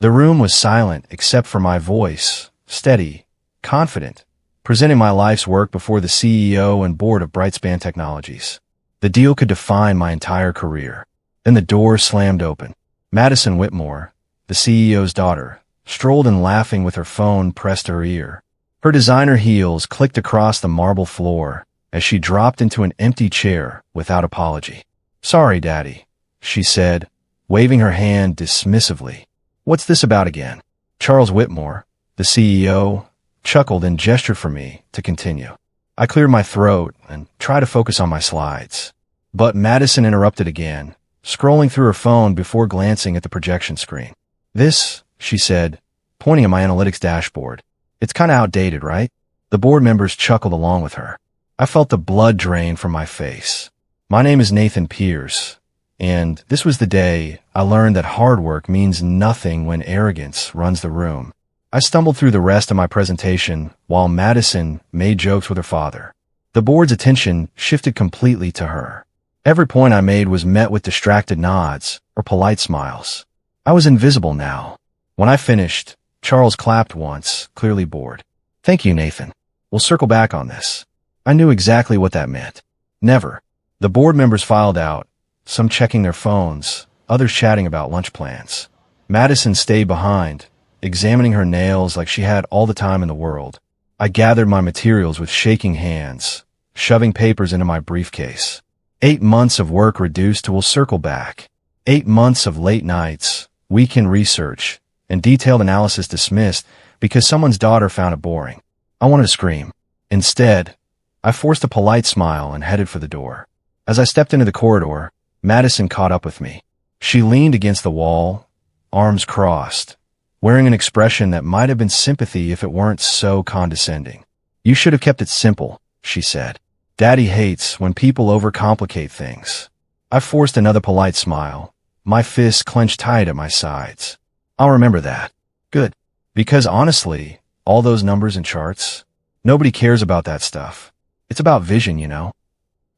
The room was silent except for my voice, steady, confident, presenting my life's work before the CEO and board of Brightspan Technologies. The deal could define my entire career. Then the door slammed open. Madison Whitmore, the CEO's daughter, strolled in laughing with her phone pressed to her ear. Her designer heels clicked across the marble floor as she dropped into an empty chair without apology. "Sorry, Daddy," she said, waving her hand dismissively. "What's this about again?" Charles Whitmore, the CEO, chuckled and gestured for me to continue. I cleared my throat and tried to focus on my slides. But Madison interrupted again, scrolling through her phone before glancing at the projection screen. "This," she said, pointing at my analytics dashboard. "It's kinda outdated, right?" The board members chuckled along with her. I felt the blood drain from my face. My name is Nathan Pierce, and this was the day I learned that hard work means nothing when arrogance runs the room. I stumbled through the rest of my presentation while Madison made jokes with her father. The board's attention shifted completely to her. Every point I made was met with distracted nods or polite smiles. I was invisible now. When I finished, Charles clapped once, clearly bored. "Thank you, Nathan. We'll circle back on this." I knew exactly what that meant. Never. The board members filed out, some checking their phones, others chatting about lunch plans. Madison stayed behind, examining her nails like she had all the time in the world. I gathered my materials with shaking hands, shoving papers into my briefcase. 8 months of work reduced to "we'll circle back." 8 months of late nights, weekend research, and detailed analysis dismissed because someone's daughter found it boring. I wanted to scream. Instead, I forced a polite smile and headed for the door. As I stepped into the corridor, Madison caught up with me. She leaned against the wall, arms crossed, wearing an expression that might have been sympathy if it weren't so condescending. "You should have kept it simple," she said. "Daddy hates when people overcomplicate things." I forced another polite smile, my fists clenched tight at my sides. "I'll remember that." "Good. Because honestly, all those numbers and charts, nobody cares about that stuff. It's about vision, you know."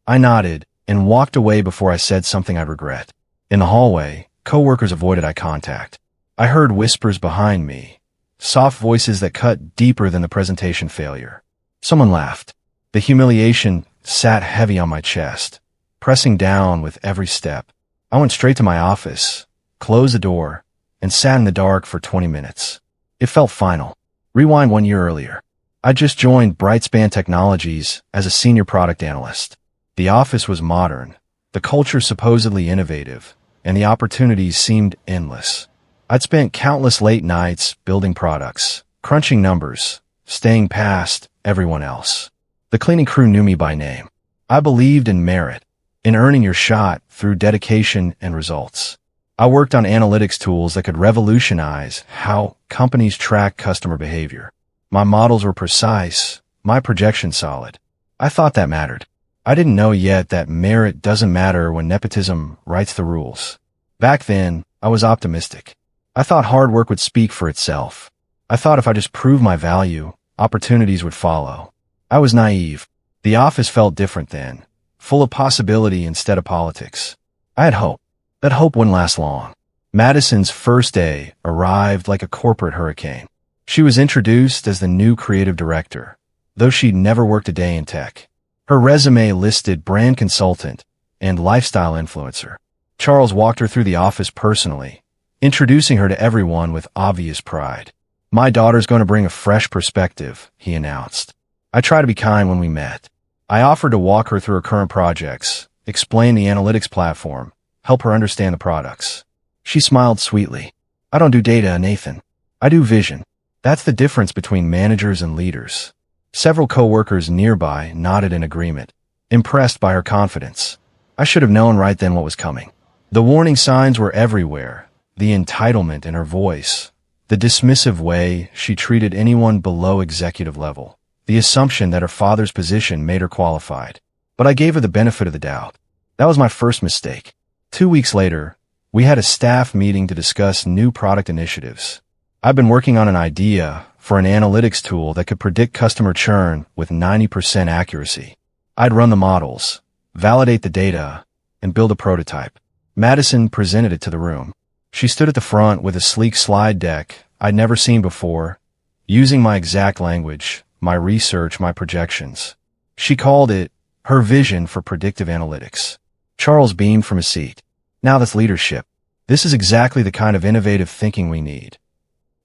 I nodded and walked away before I said something I'd regret. In the hallway, coworkers avoided eye contact. I heard whispers behind me, soft voices that cut deeper than the presentation failure. Someone laughed. The humiliation sat heavy on my chest, pressing down with every step. I went straight to my office, closed the door, and sat in the dark for 20 minutes. It felt final. Rewind 1 year earlier. I just joined Brightspan Technologies as a senior product analyst. The office was modern, the culture supposedly innovative, and the opportunities seemed endless. I'd spent countless late nights building products, crunching numbers, staying past everyone else. The cleaning crew knew me by name. I believed in merit, in earning your shot through dedication and results. I worked on analytics tools that could revolutionize how companies track customer behavior. My models were precise, my projections solid. I thought that mattered. I didn't know yet that merit doesn't matter when nepotism writes the rules. Back then, I was optimistic. I thought hard work would speak for itself. I thought if I just proved my value, opportunities would follow. I was naive. The office felt different then, full of possibility instead of politics. I had hope. That hope wouldn't last long. Madison's first day arrived like a corporate hurricane. She was introduced as the new creative director, though she'd never worked a day in tech. Her resume listed brand consultant and lifestyle influencer. Charles walked her through the office personally, introducing her to everyone with obvious pride. "My daughter's going to bring a fresh perspective," he announced. I tried to be kind when we met. I offered to walk her through her current projects, explain the analytics platform, help her understand the products. She smiled sweetly. "I don't do data, Nathan. I do vision. That's the difference between managers and leaders." Several coworkers nearby nodded in agreement, impressed by her confidence. I should have known right then what was coming. The warning signs were everywhere, the entitlement in her voice, the dismissive way she treated anyone below executive level, the assumption that her father's position made her qualified. But I gave her the benefit of the doubt. That was my first mistake. 2 weeks later, we had a staff meeting to discuss new product initiatives. I've been working on an idea for an analytics tool that could predict customer churn with 90% accuracy. I'd run the models, validate the data, and build a prototype. Madison presented it to the room. She stood at the front with a sleek slide deck I'd never seen before, using my exact language, my research, my projections. She called it her vision for predictive analytics. Charles beamed from his seat. Now that's leadership. This is exactly the kind of innovative thinking we need.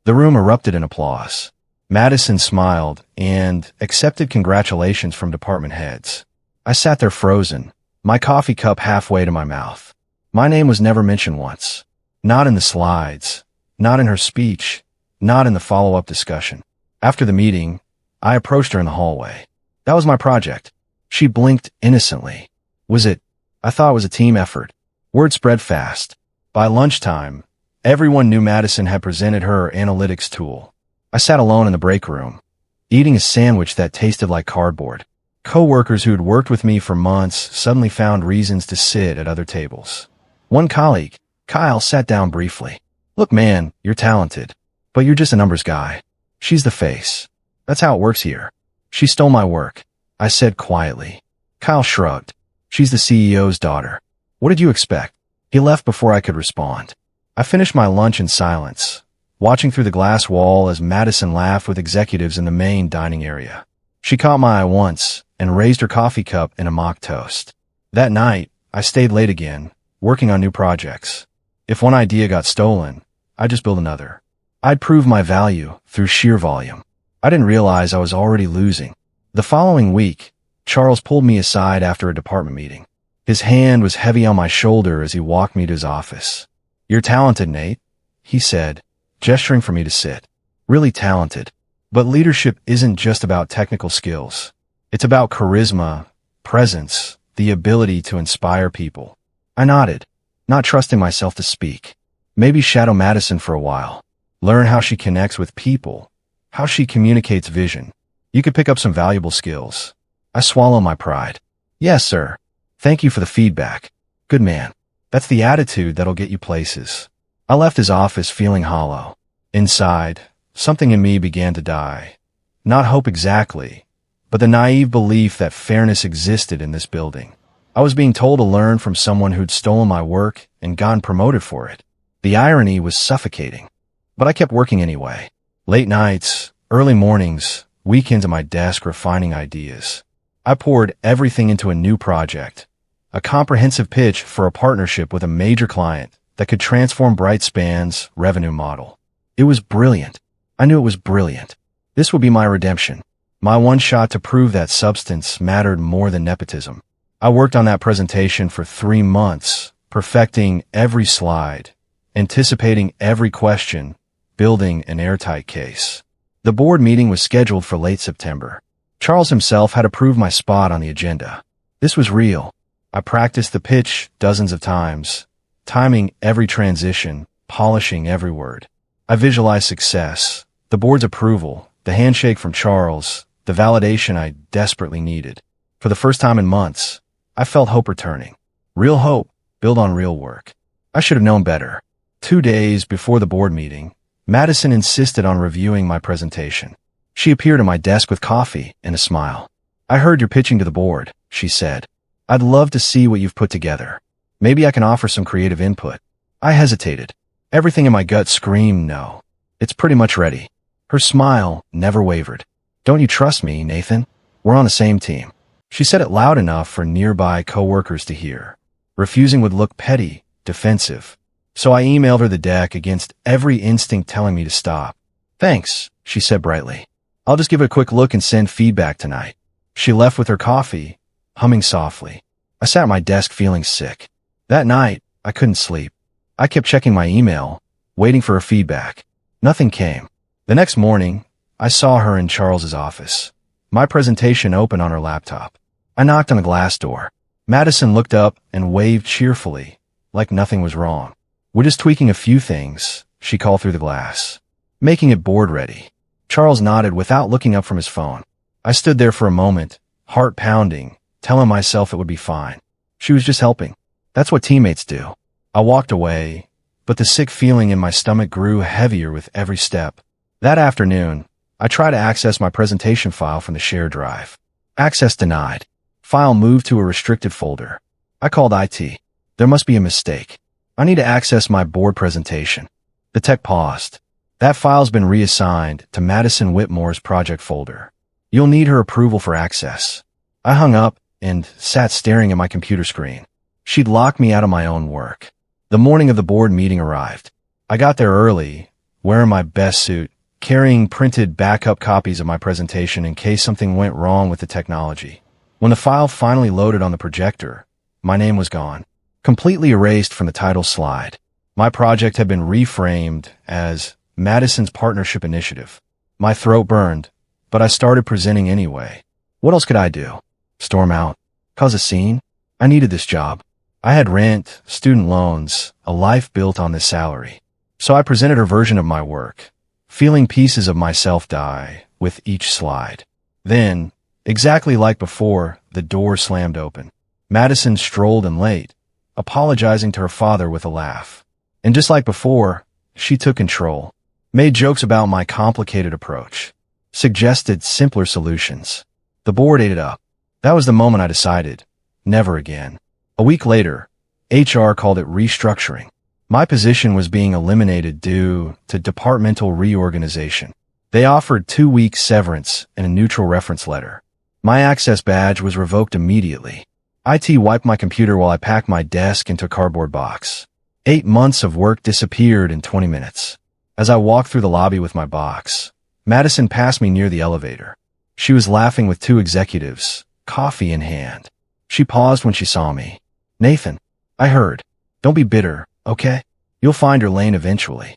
The room erupted in applause. Madison smiled and accepted congratulations from department heads. I sat there frozen, my coffee cup halfway to my mouth. My name was never mentioned once. Not in the slides, not in her speech, not in the follow-up discussion. After the meeting, I approached her in the hallway. That was my project. She blinked innocently. Was it? I thought it was a team effort. Word spread fast. By lunchtime, everyone knew Madison had presented her analytics tool. I sat alone in the break room, eating a sandwich that tasted like cardboard. Coworkers who had worked with me for months suddenly found reasons to sit at other tables. One colleague, Kyle, sat down briefly. Look, man, you're talented, but you're just a numbers guy. She's the face. That's how it works here. She stole my work, I said quietly. Kyle shrugged. She's the CEO's daughter. What did you expect? He left before I could respond. I finished my lunch in silence, watching through the glass wall as Madison laughed with executives in the main dining area. She caught my eye once and raised her coffee cup in a mock toast. That night, I stayed late again, working on new projects. If one idea got stolen, I'd just build another. I'd prove my value through sheer volume. I didn't realize I was already losing. The following week, Charles pulled me aside after a department meeting. His hand was heavy on my shoulder as he walked me to his office. You're talented, Nate, he said, gesturing for me to sit. Really talented. But leadership isn't just about technical skills. It's about charisma, presence, the ability to inspire people. I nodded, not trusting myself to speak. Maybe shadow Madison for a while. Learn how she connects with people, how she communicates vision. You could pick up some valuable skills. I swallow my pride. Yes, sir. Thank you for the feedback. Good man. That's the attitude that'll get you places. I left his office feeling hollow. Inside, something in me began to die. Not hope exactly, but the naive belief that fairness existed in this building. I was being told to learn from someone who'd stolen my work and gotten promoted for it. The irony was suffocating. But I kept working anyway. Late nights, early mornings, weekends at my desk refining ideas. I poured everything into a new project. A comprehensive pitch for a partnership with a major client that could transform Brightspan's revenue model. It was brilliant. I knew it was brilliant. This would be my redemption. My one shot to prove that substance mattered more than nepotism. I worked on that presentation for 3 months, perfecting every slide, anticipating every question, building an airtight case. The board meeting was scheduled for late September. Charles himself had approved my spot on the agenda. This was real. I practiced the pitch dozens of times, timing every transition, polishing every word. I visualized success, the board's approval, the handshake from Charles, the validation I desperately needed. For the first time in months, I felt hope returning. Real hope, built on real work. I should have known better. 2 days before the board meeting, Madison insisted on reviewing my presentation. She appeared at my desk with coffee and a smile. I heard you're pitching to the board, she said. I'd love to see what you've put together. Maybe I can offer some creative input. I hesitated. Everything in my gut screamed no. It's pretty much ready. Her smile never wavered. Don't you trust me, Nathan? We're on the same team. She said it loud enough for nearby coworkers to hear. Refusing would look petty, defensive. So I emailed her the deck against every instinct telling me to stop. Thanks, she said brightly. I'll just give it a quick look and send feedback tonight. She left with her coffee, humming softly. I sat at my desk feeling sick. That night, I couldn't sleep. I kept checking my email, waiting for her feedback. Nothing came. The next morning, I saw her in Charles's office. My presentation open on her laptop. I knocked on the glass door. Madison looked up and waved cheerfully, like nothing was wrong. We're just tweaking a few things, she called through the glass. Making it board ready. Charles nodded without looking up from his phone. I stood there for a moment, heart pounding, telling myself it would be fine. She was just helping. That's what teammates do. I walked away, but the sick feeling in my stomach grew heavier with every step. That afternoon, I tried to access my presentation file from the shared drive. Access denied. File moved to a restricted folder. I called IT. There must be a mistake. I need to access my board presentation. The tech paused. That file's been reassigned to Madison Whitmore's project folder. You'll need her approval for access. I hung up and sat staring at my computer screen. She'd locked me out of my own work. The morning of the board meeting arrived. I got there early, wearing my best suit, carrying printed backup copies of my presentation in case something went wrong with the technology. When the file finally loaded on the projector, my name was gone, completely erased from the title slide. My project had been reframed as Madison's Partnership Initiative. My throat burned, but I started presenting anyway. What else could I do? Storm out? Cause a scene? I needed this job. I had rent, student loans, a life built on this salary. So I presented her version of my work, feeling pieces of myself die with each slide. Then, exactly like before, the door slammed open. Madison strolled in late, apologizing to her father with a laugh. And just like before, she took control, made jokes about my complicated approach, suggested simpler solutions. The board ate it up. That was the moment I decided, never again. A week later, HR called it restructuring. My position was being eliminated due to departmental reorganization. They offered 2 weeks severance and a neutral reference letter. My access badge was revoked immediately. IT wiped my computer while I packed my desk into a cardboard box. 8 months of work disappeared in 20 minutes. As I walked through the lobby with my box, Madison passed me near the elevator. She was laughing with 2 executives, coffee in hand. She paused when she saw me. "Nathan," I heard. "Don't be bitter, okay? You'll find your lane eventually."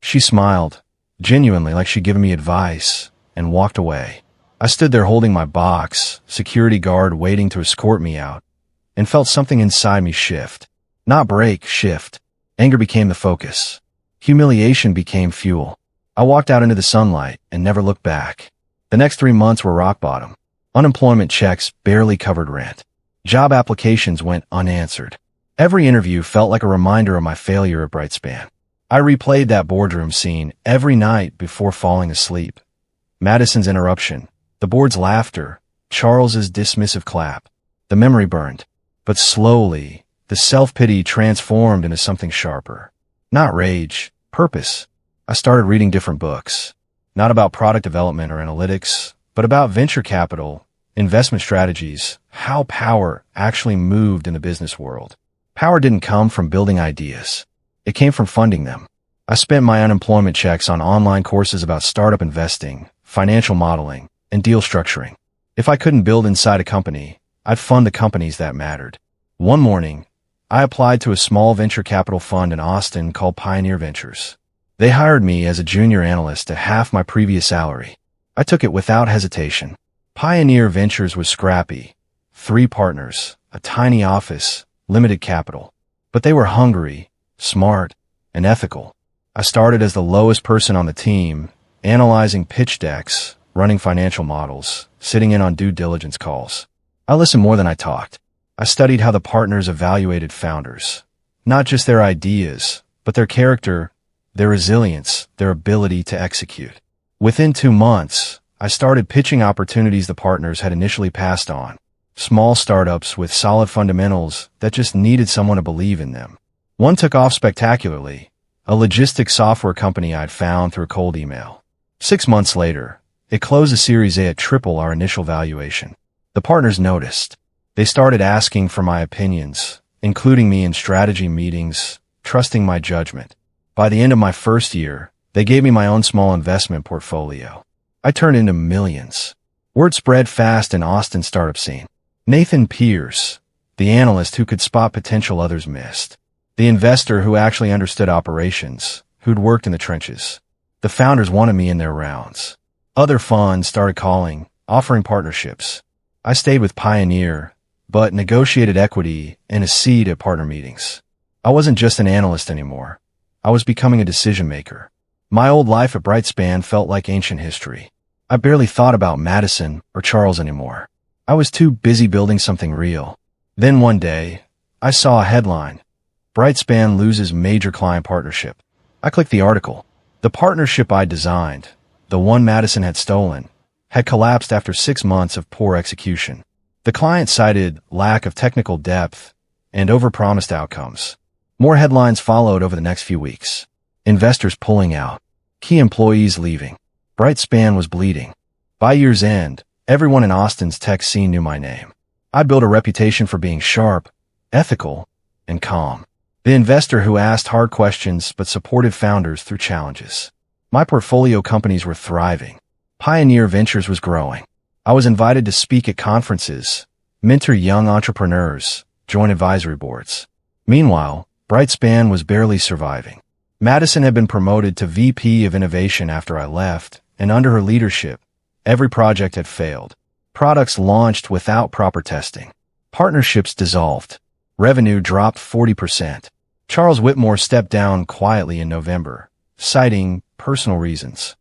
She smiled, genuinely like she'd given me advice, and walked away. I stood there holding my box, security guard waiting to escort me out, and felt something inside me shift. Not break, shift. Anger became the focus. Humiliation became fuel. I walked out into the sunlight and never looked back. The next 3 months were rock bottom. Unemployment checks barely covered rent. Job applications went unanswered. Every interview felt like a reminder of my failure at Brightspan. I replayed that boardroom scene every night before falling asleep. Madison's interruption, the board's laughter, Charles's dismissive clap. The memory burned. But slowly, the self-pity transformed into something sharper. Not rage, purpose. I started reading different books. Not about product development or analytics, but about venture capital, investment strategies, how power actually moved in the business world. Power didn't come from building ideas. It came from funding them. I spent my unemployment checks on online courses about startup investing, financial modeling, and deal structuring. If I couldn't build inside a company, I'd fund the companies that mattered. One morning, I applied to a small venture capital fund in Austin called Pioneer Ventures. They hired me as a junior analyst at half my previous salary. I took it without hesitation. Pioneer Ventures was scrappy. 3 partners, a tiny office, limited capital. But they were hungry, smart, and ethical. I started as the lowest person on the team, analyzing pitch decks, running financial models, sitting in on due diligence calls. I listened more than I talked. I studied how the partners evaluated founders. Not just their ideas, but their character, their resilience, their ability to execute. Within 2 months, I started pitching opportunities the partners had initially passed on. Small startups with solid fundamentals that just needed someone to believe in them. One took off spectacularly, a logistics software company I'd found through a cold email. 6 months later, it closed a Series A at triple our initial valuation. The partners noticed. They started asking for my opinions, including me in strategy meetings, trusting my judgment. By the end of my first year, they gave me my own small investment portfolio. I turned into millions. Word spread fast in Austin's startup scene. Nathan Pierce, the analyst who could spot potential others missed. The investor who actually understood operations, who'd worked in the trenches. The founders wanted me in their rounds. Other funds started calling, offering partnerships. I stayed with Pioneer, but negotiated equity and a seat at partner meetings. I wasn't just an analyst anymore. I was becoming a decision maker. My old life at Brightspan felt like ancient history. I barely thought about Madison or Charles anymore. I was too busy building something real. Then one day, I saw a headline. Brightspan loses major client partnership. I clicked the article. The partnership I designed, the one Madison had stolen, had collapsed after 6 months of poor execution. The client cited lack of technical depth and overpromised outcomes. More headlines followed over the next few weeks. Investors pulling out. Key employees leaving. Brightspan was bleeding. By year's end, everyone in Austin's tech scene knew my name. I built a reputation for being sharp, ethical, and calm. The investor who asked hard questions but supported founders through challenges. My portfolio companies were thriving. Pioneer Ventures was growing. I was invited to speak at conferences, mentor young entrepreneurs, join advisory boards. Meanwhile, Brightspan was barely surviving. Madison had been promoted to VP of Innovation after I left, and under her leadership, every project had failed. Products launched without proper testing. Partnerships dissolved. Revenue dropped 40%. Charles Whitmore stepped down quietly in November, citing personal reasons.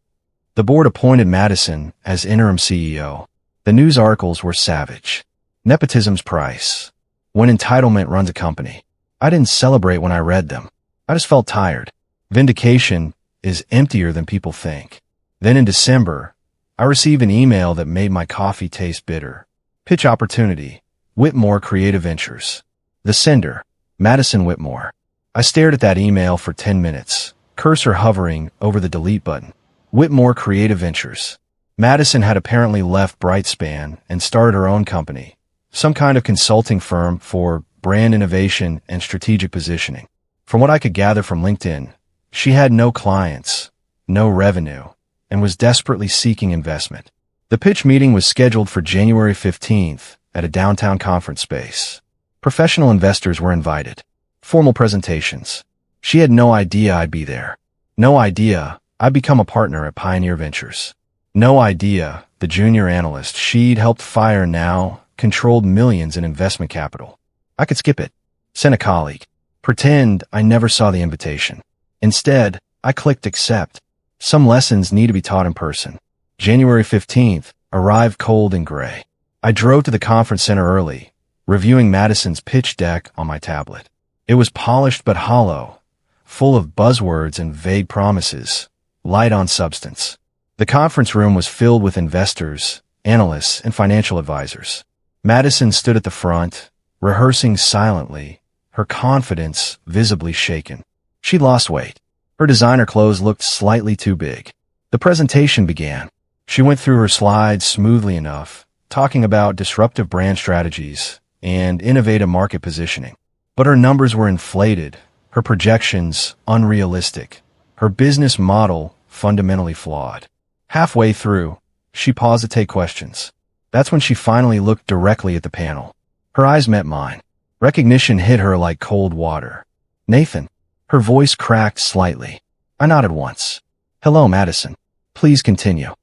The board appointed Madison as interim CEO. The news articles were savage. Nepotism's price. When entitlement runs a company. I didn't celebrate when I read them. I just felt tired. Vindication is emptier than people think. Then in December, I received an email that made my coffee taste bitter. Pitch opportunity. Whitmore Creative Ventures. The sender. Madison Whitmore. I stared at that email for 10 minutes, cursor hovering over the delete button. Whitmore Creative Ventures. Madison had apparently left Brightspan and started her own company, some kind of consulting firm for brand innovation and strategic positioning. From what I could gather from LinkedIn, she had no clients, no revenue, and was desperately seeking investment. The pitch meeting was scheduled for January 15th at a downtown conference space. Professional investors were invited. Formal presentations. She had no idea I'd be there. No idea I'd become a partner at Pioneer Ventures. No idea the junior analyst she'd helped fire now controlled millions in investment capital. I could skip it. Send a colleague. Pretend I never saw the invitation. Instead, I clicked accept. Some lessons need to be taught in person. January 15th arrived cold and gray. I drove to the conference center early, reviewing Madison's pitch deck on my tablet. It was polished but hollow, full of buzzwords and vague promises, light on substance. The conference room was filled with investors, analysts, and financial advisors. Madison stood at the front, rehearsing silently, her confidence visibly shaken. She'd lost weight. Her designer clothes looked slightly too big. The presentation began. She went through her slides smoothly enough, talking about disruptive brand strategies and innovative market positioning. But her numbers were inflated, her projections unrealistic, her business model fundamentally flawed. Halfway through, she paused to take questions. That's when she finally looked directly at the panel. Her eyes met mine. Recognition hit her like cold water. Nathan. Her voice cracked slightly. I nodded once. Hello, Madison. Please continue.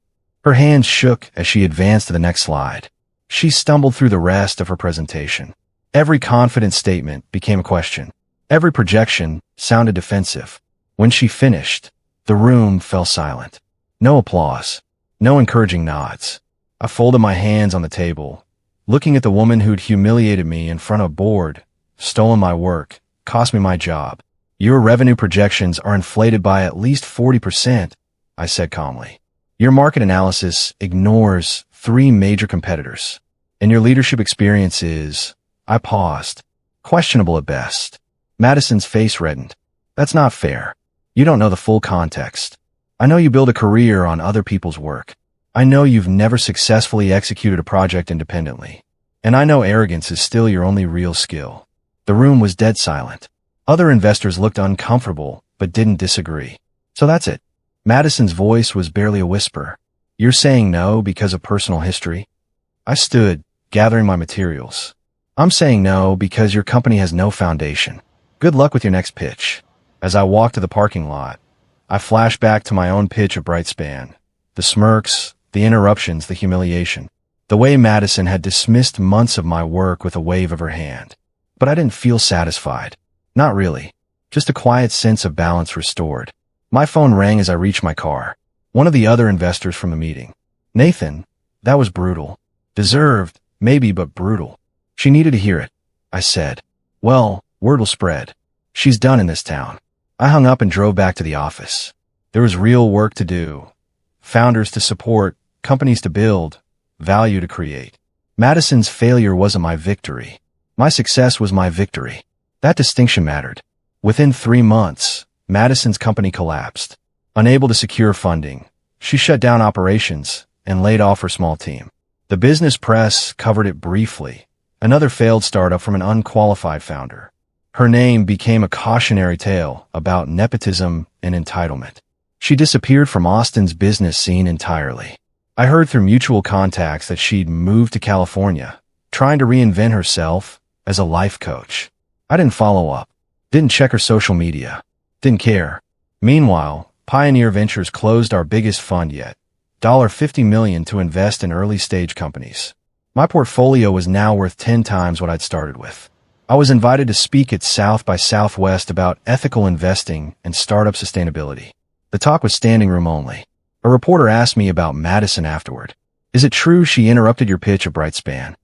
Her hands shook as she advanced to the next slide. She stumbled through the rest of her presentation. Every confident statement became a question. Every projection sounded defensive. When she finished, the room fell silent. No applause. No encouraging nods. I folded my hands on the table, looking at the woman who'd humiliated me in front of a board, stolen my work, cost me my job. Your revenue projections are inflated by at least 40%, I said calmly. Your market analysis ignores 3 major competitors, and your leadership experience is, I paused, questionable at best. Madison's face reddened. That's not fair. You don't know the full context. I know you build a career on other people's work. I know you've never successfully executed a project independently. And I know arrogance is still your only real skill. The room was dead silent. Other investors looked uncomfortable, but didn't disagree. So that's it. Madison's voice was barely a whisper. You're saying no because of personal history? I stood, gathering my materials. I'm saying no because your company has no foundation. Good luck with your next pitch. As I walked to the parking lot, I flashed back to my own pitch at Brightspan. The smirks, the interruptions, the humiliation. The way Madison had dismissed months of my work with a wave of her hand. But I didn't feel satisfied. Not really. Just a quiet sense of balance restored. My phone rang as I reached my car. One of the other investors from the meeting. Nathan, that was brutal. Deserved, maybe, but brutal. She needed to hear it. I said. Well, word will spread. She's done in this town. I hung up and drove back to the office. There was real work to do. Founders to support, companies to build, value to create. Madison's failure wasn't my victory. My success was my victory. That distinction mattered. Within 3 months, Madison's company collapsed. Unable to secure funding, she shut down operations and laid off her small team. The business press covered it briefly. Another failed startup from an unqualified founder. Her name became a cautionary tale about nepotism and entitlement. She disappeared from Austin's business scene entirely. I heard through mutual contacts that she'd moved to California, trying to reinvent herself as a life coach. I didn't follow up, didn't check her social media, didn't care. Meanwhile, Pioneer Ventures closed our biggest fund yet, $50 million to invest in early-stage companies. My portfolio was now worth 10 times what I'd started with. I was invited to speak at South by Southwest about ethical investing and startup sustainability. The talk was standing room only. A reporter asked me about Madison afterward. Is it true she interrupted your pitch at Brightspan?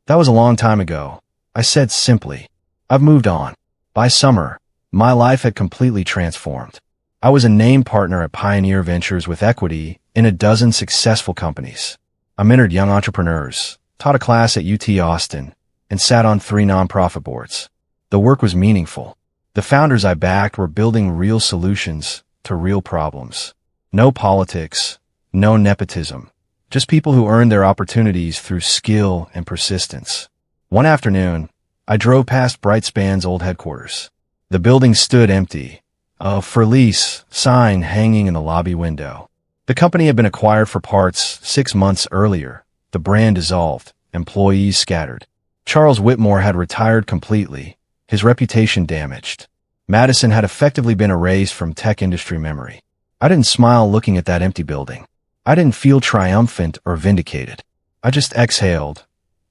That was a long time ago. I said simply, I've moved on. By summer, my life had completely transformed. I was a named partner at Pioneer Ventures with equity in a dozen successful companies. I mentored young entrepreneurs, taught a class at UT Austin, and sat on 3 nonprofit boards. The work was meaningful. The founders I backed were building real solutions to real problems. No politics, no nepotism, just people who earned their opportunities through skill and persistence. One afternoon, I drove past Brightspan's old headquarters. The building stood empty, a for lease sign hanging in the lobby window. The company had been acquired for parts 6 months earlier. The brand dissolved, employees scattered. Charles Whitmore had retired completely, his reputation damaged. Madison had effectively been erased from tech industry memory. I didn't smile looking at that empty building. I didn't feel triumphant or vindicated. I just exhaled,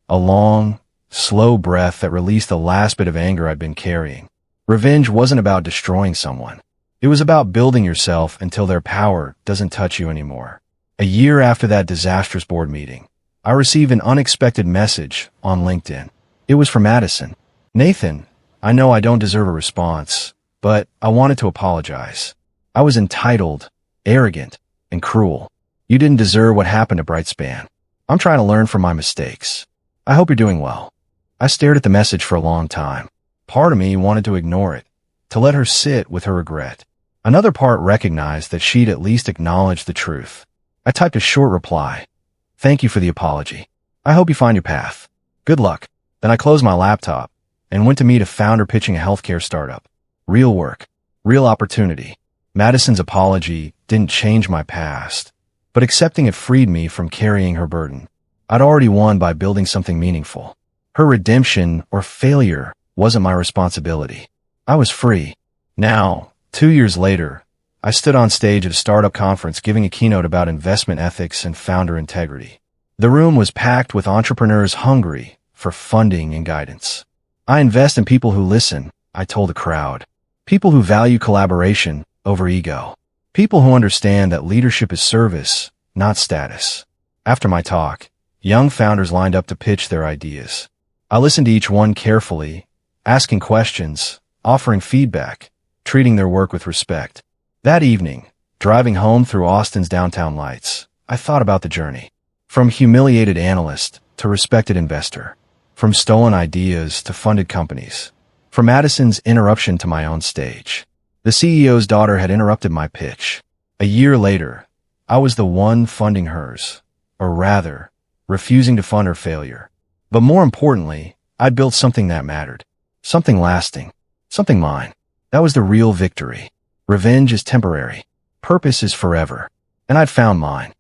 a long, slow breath that released the last bit of anger I'd been carrying. Revenge wasn't about destroying someone. It was about building yourself until their power doesn't touch you anymore. A year after that disastrous board meeting, I received an unexpected message on LinkedIn. It was from Madison. Nathan, I know I don't deserve a response, but I wanted to apologize. I was entitled, arrogant, and cruel. You didn't deserve what happened to Brightspan. I'm trying to learn from my mistakes. I hope you're doing well. I stared at the message for a long time. Part of me wanted to ignore it, to let her sit with her regret. Another part recognized that she'd at least acknowledged the truth. I typed a short reply. Thank you for the apology. I hope you find your path. Good luck. Then I closed my laptop and went to meet a founder pitching a healthcare startup. Real work, real opportunity. Madison's apology didn't change my past, but accepting it freed me from carrying her burden. I'd already won by building something meaningful. Her redemption or failure wasn't my responsibility. I was free. Now, 2 years later, I stood on stage at a startup conference giving a keynote about investment ethics and founder integrity. The room was packed with entrepreneurs hungry for funding and guidance. I invest in people who listen, I told the crowd. People who value collaboration over ego. People who understand that leadership is service, not status. After my talk, young founders lined up to pitch their ideas. I listened to each one carefully, asking questions, offering feedback, treating their work with respect. That evening, driving home through Austin's downtown lights, I thought about the journey. From humiliated analyst to respected investor. From stolen ideas to funded companies. From Madison's interruption to my own stage. The CEO's daughter had interrupted my pitch. A year later, I was the one funding hers, or rather, refusing to fund her failure. But more importantly, I'd built something that mattered. Something lasting. Something mine. That was the real victory. Revenge is temporary. Purpose is forever. And I'd found mine.